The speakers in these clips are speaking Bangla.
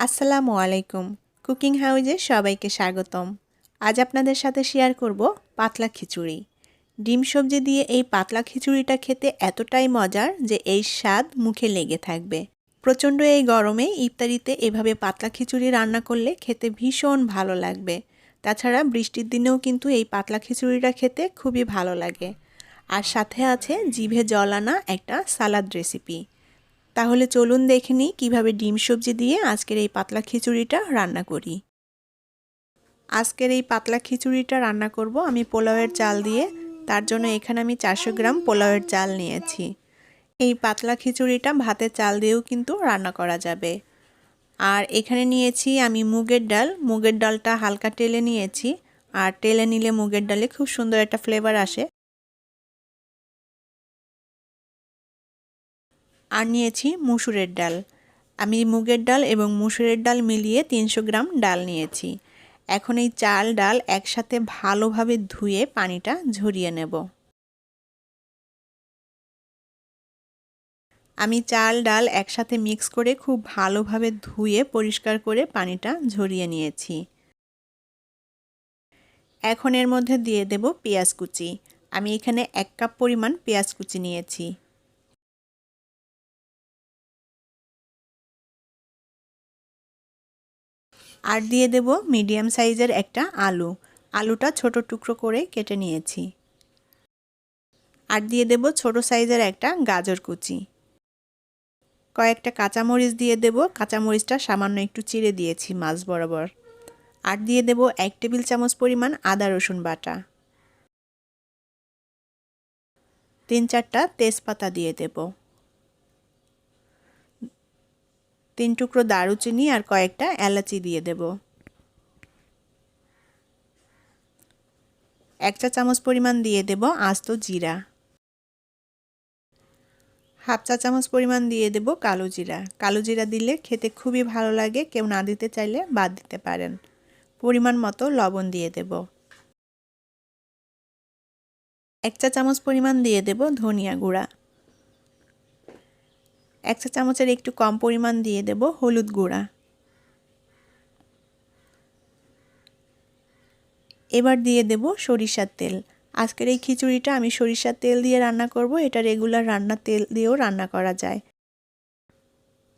আসসালামু আলাইকুম। কুকিং হাউজে সবাইকে স্বাগতম। আজ আপনাদের সাথে শেয়ার করব পাতলা খিচুড়ি। ডিম সবজি দিয়ে এই পাতলা খিচুড়িটা খেতে এতটাই মজার যে এই স্বাদ মুখে লেগে থাকবে। প্রচণ্ড এই গরমে ইফতারিতে এভাবে পাতলা খিচুড়ি রান্না করলে খেতে ভীষণ ভালো লাগবে। তাছাড়া বৃষ্টির দিনেও কিন্তু এই পাতলা খিচুড়িটা খেতে খুবই ভালো লাগে। আর সাথে আছে জিভে জল আনা একটা সালাদ রেসিপি। তাহলে চলুন দেখে নিই কীভাবে ডিম সবজি দিয়ে আজকের এই পাতলা খিচুড়িটা রান্না করি। আজকের এই পাতলা খিচুড়িটা রান্না করব আমি পোলাওয়ের চাল দিয়ে। তার জন্য এখানে আমি 400 গ্রাম পোলাওয়ের চাল নিয়েছি। এই পাতলা খিচুড়িটা ভাতের চাল দিয়েও কিন্তু রান্না করা যাবে। আর এখানে নিয়েছি আমি মুগের ডাল। মুগের ডালটা হালকা টেলে নিয়েছি। আর টেলে নিলে মুগের ডালে খুব সুন্দর একটা ফ্লেভার আসে। আর নিয়েছি মুসুরের ডাল। আমি মুগের ডাল এবং মুসুরের ডাল মিলিয়ে 300 গ্রাম ডাল নিয়েছি। এখন এই চাল ডাল একসাথে ভালোভাবে ধুয়ে পানিটা ঝরিয়ে নেব। আমি চাল ডাল একসাথে মিক্স করে খুব ভালোভাবে ধুয়ে পরিষ্কার করে পানিটা ঝরিয়ে নিয়েছি। এখন এর মধ্যে দিয়ে দেব পেঁয়াজ কুচি। আমি এখানে 1 কাপ পরিমাণ পেঁয়াজ কুচি নিয়েছি। আর দিয়ে দেব মিডিয়াম সাইজের একটা আলু। আলুটা ছোট টুকরো করে কেটে নিয়েছি। আর দিয়ে দেব ছোট সাইজের একটা গাজর কুচি। কয়েকটা কাঁচামরিচ দিয়ে দেব। কাঁচামরিচটা সামান্য একটু চিড়ে দিয়েছি মাছ বরাবর। আর দিয়ে দেব 1 টেবিল চামচ পরিমাণ আদা রসুন বাটা। 3-4টা তেজপাতা দিয়ে দেব। 3 টুকরো দারুচিনি আর কয়েকটা এলাচি দিয়ে দেব। 1 চা চামচ পরিমাণ দিয়ে দেব আস্ত জিরা। 1/2 চা চামচ পরিমাণ দিয়ে দেব কালো জিরা। কালো জিরা দিলে খেতে খুবই ভালো লাগে, কেউ না দিতে চাইলে বাদ দিতে পারেন। পরিমাণ মতো লবণ দিয়ে দেব। 1 চা চামচ পরিমাণ দিয়ে দেব ধনিয়া গুঁড়া। 1 চা চামচের একটু কম পরিমাণ দিয়ে দেব হলুদ গুঁড়া। এবার দিয়ে দেব সরিষার তেল। আজকের এই খিচুড়িটা আমি সরিষার তেল দিয়ে রান্না করব। এটা রেগুলার রান্নার তেল দিয়েও রান্না করা যায়।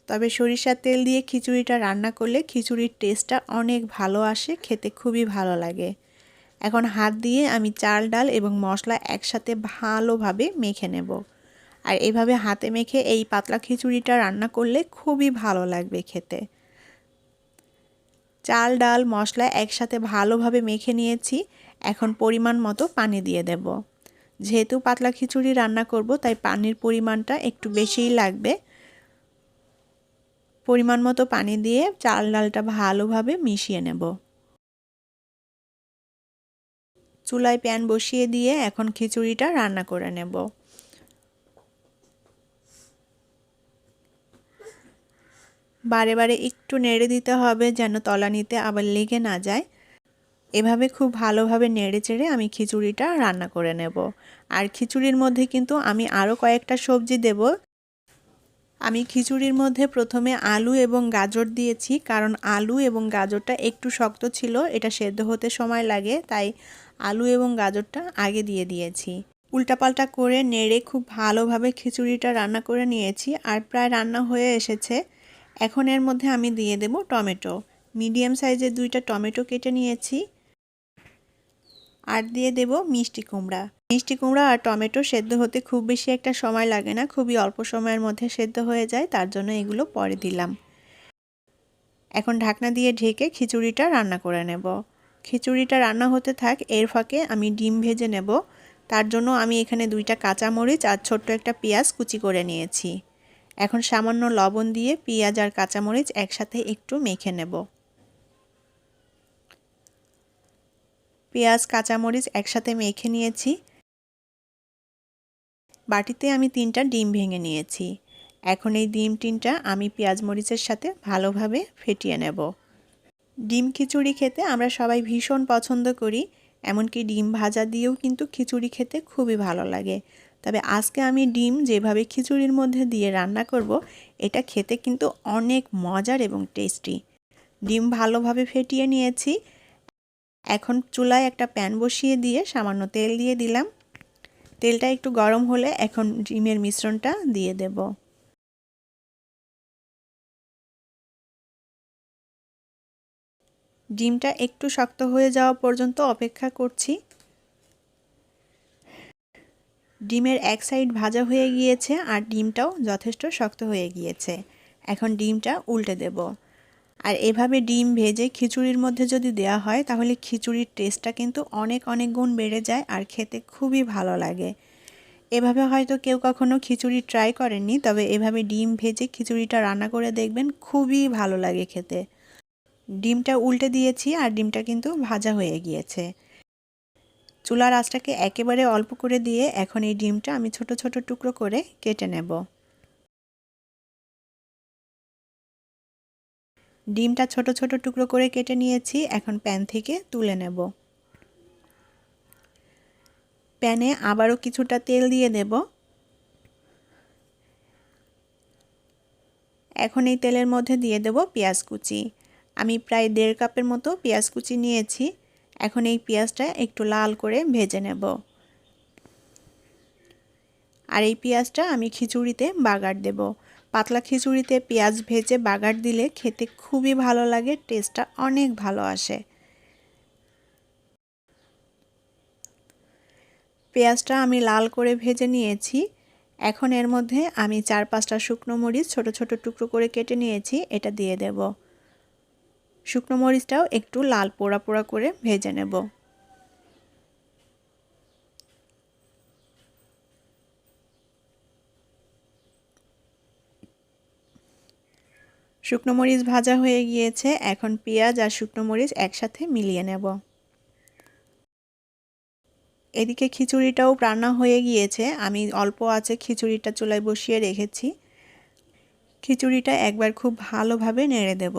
তবে সরিষার তেল দিয়ে খিচুড়িটা রান্না করলে খিচুড়ির টেস্টটা অনেক ভালো আসে, খেতে খুবই ভালো লাগে। এখন হাত দিয়ে আমি চাল ডাল এবং মশলা একসাথে ভালোভাবে মেখে নেব। আর এইভাবে হাতে মেখে এই পাতলা খিচুড়িটা রান্না করলে খুবই ভালো লাগবে খেতে। চাল ডাল মশলা একসাথে ভালোভাবে মেখে নিয়েছি। এখন পরিমাণ মতো পানি দিয়ে দেব। যেহেতু পাতলা খিচুড়ি রান্না করব তাই পানির পরিমাণটা একটু বেশিই লাগবে। পরিমাণ মতো পানি দিয়ে চাল ডালটা ভালোভাবে মিশিয়ে নেব। চুলায় প্যান বসিয়ে দিয়ে এখন খিচুড়িটা রান্না করে নেব। বারে বারে একটু নেড়ে দিতে হবে যেন তলানিতে আবার লেগে না যায়। এভাবে খুব ভালোভাবে নেড়ে চেড়ে আমি খিচুড়িটা রান্না করে নেব। আর খিচুড়ির মধ্যে কিন্তু আমি আরও কয়েকটা সবজি দেব। আমি খিচুড়ির মধ্যে প্রথমে আলু এবং গাজর দিয়েছি, কারণ আলু এবং গাজরটা একটু শক্ত ছিল, এটা সেদ্ধ হতে সময় লাগে, তাই আলু এবং গাজরটা আগে দিয়ে দিয়েছি। উল্টাপাল্টা করে নেড়ে খুব ভালোভাবে খিচুড়িটা রান্না করে নিয়েছি আর প্রায় রান্না হয়ে এসেছে। এখন এর মধ্যে আমি দিয়ে দেব টমেটো। মিডিয়াম সাইজের 2টা টমেটো কেটে নিয়েছি। আর দিয়ে দেব মিষ্টি কুমড়া। মিষ্টি কুমড়া আর টমেটো সেদ্ধ হতে খুব বেশি একটা সময় লাগে না, খুবই অল্প সময়ের মধ্যে সেদ্ধ হয়ে যায়, তার জন্য এগুলো পরে দিলাম। এখন ঢাকনা দিয়ে ঢেকে খিচুড়িটা রান্না করে নেব। খিচুড়িটা রান্না হতে থাক, এর ফাঁকে আমি ডিম ভেজে নেব। তার জন্য আমি এখানে 2টা কাঁচামরিচ আর ছোট্ট একটা পেঁয়াজ কুচি করে নিয়েছি। এখন সামান্য লবণ দিয়ে পেঁয়াজ আর কাঁচামরিচ একসাথে একটু মেখে নেব। পেঁয়াজ কাঁচামরিচ একসাথে মেখে নিয়েছি। বাটিতে আমি 3টা ডিম ভেঙে নিয়েছি। এখন এই ডিম 3টা আমি পেঁয়াজ মরিচের সাথে ভালোভাবে ফেটিয়ে নেব। ডিম খিচুড়ি খেতে আমরা সবাই ভীষণ পছন্দ করি, এমনকি ডিম ভাজা দিয়েও কিন্তু খিচুড়ি খেতে খুবই ভালো লাগে। তবে আজকে আমি ডিম যেভাবে খিচুড়ির মধ্যে দিয়ে রান্না করব, এটা খেতে কিন্তু অনেক মজার এবং টেস্টি। ডিম ভালোভাবে ফেটিয়ে নিয়েছি। এখন চুলায় একটা প্যান বসিয়ে দিয়ে সামান্য তেল দিয়ে দিলাম। তেলটা একটু গরম হলে এখন ডিমের মিশ্রণটা দিয়ে দেব। ডিমটা একটু শক্ত হয়ে যাওয়া পর্যন্ত অপেক্ষা করছি। ডিমের এক সাইড ভাজা হয়ে গিয়েছে আর ডিমটাও যথেষ্ট শক্ত হয়ে গিয়েছে। এখন ডিমটা উল্টে দেব। আর এভাবে ডিম ভেজে খিচুড়ির মধ্যে যদি দেওয়া হয় তাহলে খিচুড়ির টেস্টটা কিন্তু অনেক অনেক গুণ বেড়ে যায় আর খেতে খুবই ভালো লাগে। এভাবে হয়তো কেউ কখনো খিচুড়ি ট্রাই করেননি, তবে এভাবে ডিম ভেজে খিচুড়িটা রান্না করে দেখবেন, খুবই ভালো লাগে খেতে। ডিমটা উল্টে দিয়েছি আর ডিমটা কিন্তু ভাজা হয়ে গিয়েছে। চুলার আঁচটাকে একেবারে অল্প করে দিয়ে এখন এই ডিমটা আমি ছোট ছোট টুকরো করে কেটে নেব। ডিমটা ছোট ছোট টুকরো করে কেটে নিয়েছি, এখন প্যান থেকে তুলে নেব। প্যানে আবারও কিছুটা তেল দিয়ে দেব। এখন এই তেলের মধ্যে দিয়ে দেব পেঁয়াজ কুচি। আমি প্রায় 1.5 কাপের মতো পেঁয়াজ কুচি নিয়েছি। এখন এই পেঁয়াজটা একটু লাল করে ভেজে নেব। আর এই পেঁয়াজটা আমি খিচুড়িতে বাগার দেব। পাতলা খিচুড়িতে পেঁয়াজ ভেজে বাগার দিলে খেতে খুবই ভালো লাগে, টেস্টটা অনেক ভালো আসে। পেঁয়াজটা আমি লাল করে ভেজে নিয়েছি। এখন এর মধ্যে আমি 4-5টা শুকনো মরিচ ছোট ছোট টুকরো করে কেটে নিয়েছি, এটা দিয়ে দেব। শুকনো মরিচটাও একটু লাল পোড়া পোড়া করে ভেজে নেব। শুকনো মরিচ ভাজা হয়ে গিয়েছে, এখন পেঁয়াজ আর শুকনো মরিচ একসাথে মিলিয়ে নেব। এদিকে খিচুড়িটাও রান্না হয়ে গিয়েছে। আমি অল্প আঁচে খিচুড়িটা চুলায় বসিয়ে রেখেছি। খিচুড়িটা একবার খুব ভালোভাবে নেড়ে দেব।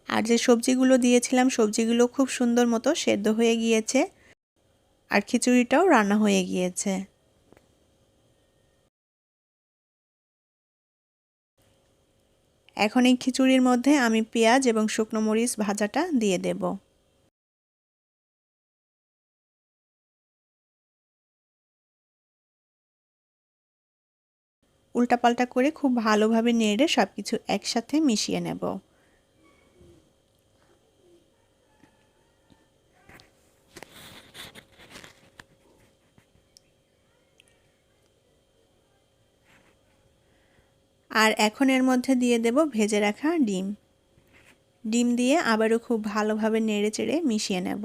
আর যে সবজিগুলো দিয়েছিলাম সবজিগুলো খুব সুন্দর মতো সেদ্ধ হয়ে গিয়েছে আর খিচুড়িটাও রান্না হয়ে গিয়েছে। এখন এই খিচুড়ির মধ্যে আমি পেঁয়াজ এবং শুকনো মরিচ ভাজাটা দিয়ে দেব। উল্টাপাল্টা করে খুব ভালোভাবে নেড়ে সবকিছু একসাথে মিশিয়ে নেব। আর এখন এর মধ্যে দিয়ে দেব ভেজে রাখা ডিম। ডিম দিয়ে আবারও খুব ভালোভাবে নেড়ে চেড়ে মিশিয়ে নেব।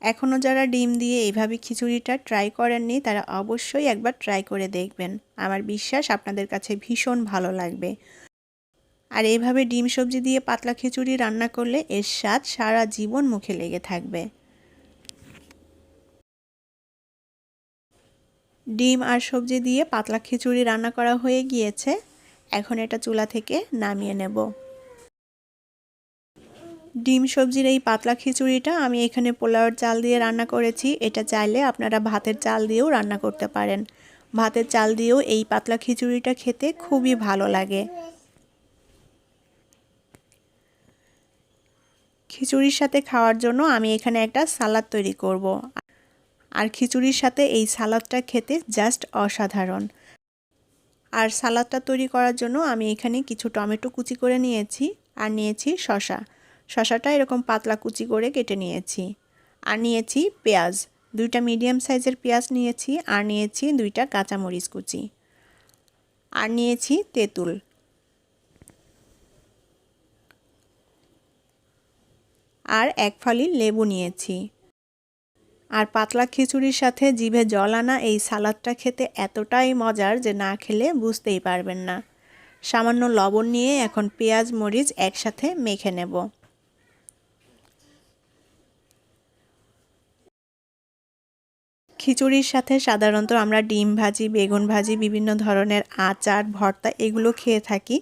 এখনও যারা ডিম দিয়ে এইভাবে খিচুড়িটা ট্রাই করেননি তারা অবশ্যই একবার ট্রাই করে দেখবেন। আমার বিশ্বাস আপনাদের কাছে ভীষণ ভালো লাগবে। আর এইভাবে ডিম সবজি দিয়ে পাতলা খিচুড়ি রান্না করলে এর স্বাদ সারা জীবন মুখে লেগে থাকবে। ডিম আর সবজি দিয়ে পাতলা খিচুড়ি রান্না করা হয়ে গিয়েছে। এখন এটা চুলা থেকে নামিয়ে নেব। ডিম সবজির এই পাতলা খিচুড়িটা আমি এখানে পোলাওয়ের চাল দিয়ে রান্না করেছি। এটা চাইলে আপনারা ভাতের চাল দিয়েও রান্না করতে পারেন। ভাতের চাল দিয়েও এই পাতলা খিচুড়িটা খেতে খুবই ভালো লাগে। খিচুড়ির সাথে খাওয়ার জন্য আমি এখানে একটা সালাদ তৈরি করব। আর খিচুড়ির সাথে এই সালাদটা খেতে জাস্ট অসাধারণ। আর সালাদটা তৈরি করার জন্য আমি এখানে কিছু টমেটো কুচি করে নিয়েছি আর নিয়েছি শসা। শসাটা এরকম পাতলা কুচি করে কেটে নিয়েছি। আর নিয়েছি পেঁয়াজ, 2টা মিডিয়াম সাইজের পেঁয়াজ নিয়েছি আর নিয়েছি 2টা কাঁচামরিচ কুচি। আর নিয়েছি তেঁতুল। আর 1 ফালি লেবু নিয়েছি। আর পাতলা খিচুড়ির সাথে জিভে জল আনা এই সালাদটা খেতে এতটাই মজার যে না খেলে বুঝতেই পারবেন না। সামান্য লবণ নিয়ে এখন পেঁয়াজ মরিচ একসাথে মেখে নেব। খিচুড়ির সাথে সাধারণত আমরা ডিম ভাজি, বেগুন ভাজি, বিভিন্ন ধরনের আচার, ভর্তা এগুলো খেয়ে থাকি।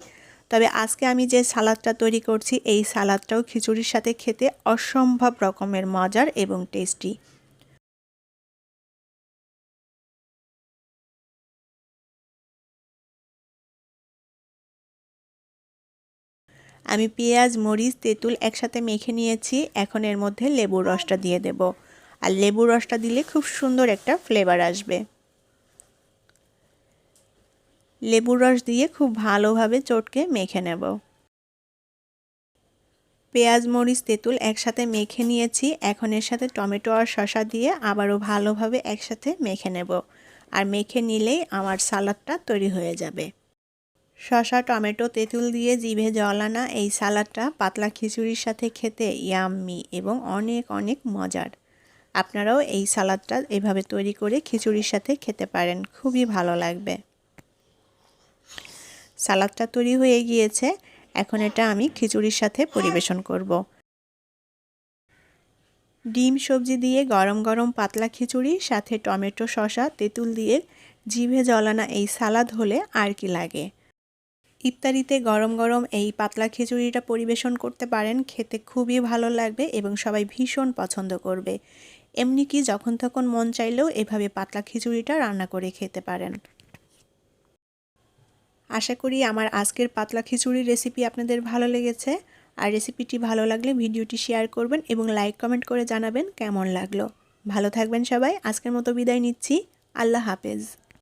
তবে আজকে আমি যে সালাদটা তৈরি করছি এই সালাদটাও খিচুড়ির সাথে খেতে অসম্ভব রকমের মজার এবং টেস্টি। আমি পেঁয়াজ মরিচ তেঁতুল একসাথে মেখে নিয়েছি। এখন এর মধ্যে লেবুর রসটা দিয়ে দেব। আর লেবুর রসটা দিলে খুব সুন্দর একটা ফ্লেভার আসবে। লেবুর রস দিয়ে খুব ভালোভাবে চটকে মেখে নেব। পেঁয়াজ মরিচ তেঁতুল একসাথে মেখে নিয়েছি। এখন এর সাথে টমেটো আর শসা দিয়ে আবারও ভালোভাবে একসাথে মেখে নেব। আর মেখে নিলেই আমার সালাদটা তৈরি হয়ে যাবে। শসা টমেটো তেঁতুল দিয়ে জিভে জল আনা এই সালাদটা পাতলা খিচুড়ির সাথে খেতে ইয়াম্মি এবং অনেক অনেক মজার। আপনারাও এই সালাদটা এভাবে তৈরি করে খিচুড়ির সাথে খেতে পারেন, খুবই ভালো লাগবে। সালাদটা তৈরি হয়ে গিয়েছে। এখন এটা আমি খিচুড়ির সাথে পরিবেশন করব। ডিম সবজি দিয়ে গরম গরম পাতলা খিচুড়ি সাথে টমেটো শসা তেঁতুল দিয়ে জিভে জল আনা এই সালাদ হলে আর কি লাগে। ইফতারিতে গরম গরম এই পাতলা খিচুড়িটা পরিবেশন করতে পারেন, খেতে খুবই ভালো লাগবে এবং সবাই ভীষণ পছন্দ করবে। এমনি কি যখন তখন মন চাইলেও এভাবে পাতলা খিচুড়িটা রান্না করে খেতে পারেন। আশা করি আমার আজকের পাতলা খিচুড়ির রেসিপি আপনাদের ভালো লেগেছে। আর রেসিপিটি ভালো লাগলে ভিডিওটি শেয়ার করবেন এবং লাইক কমেন্ট করে জানাবেন কেমন লাগলো। ভালো থাকবেন সবাই। আজকের মতো বিদায় নিচ্ছি। আল্লাহ হাফেজ।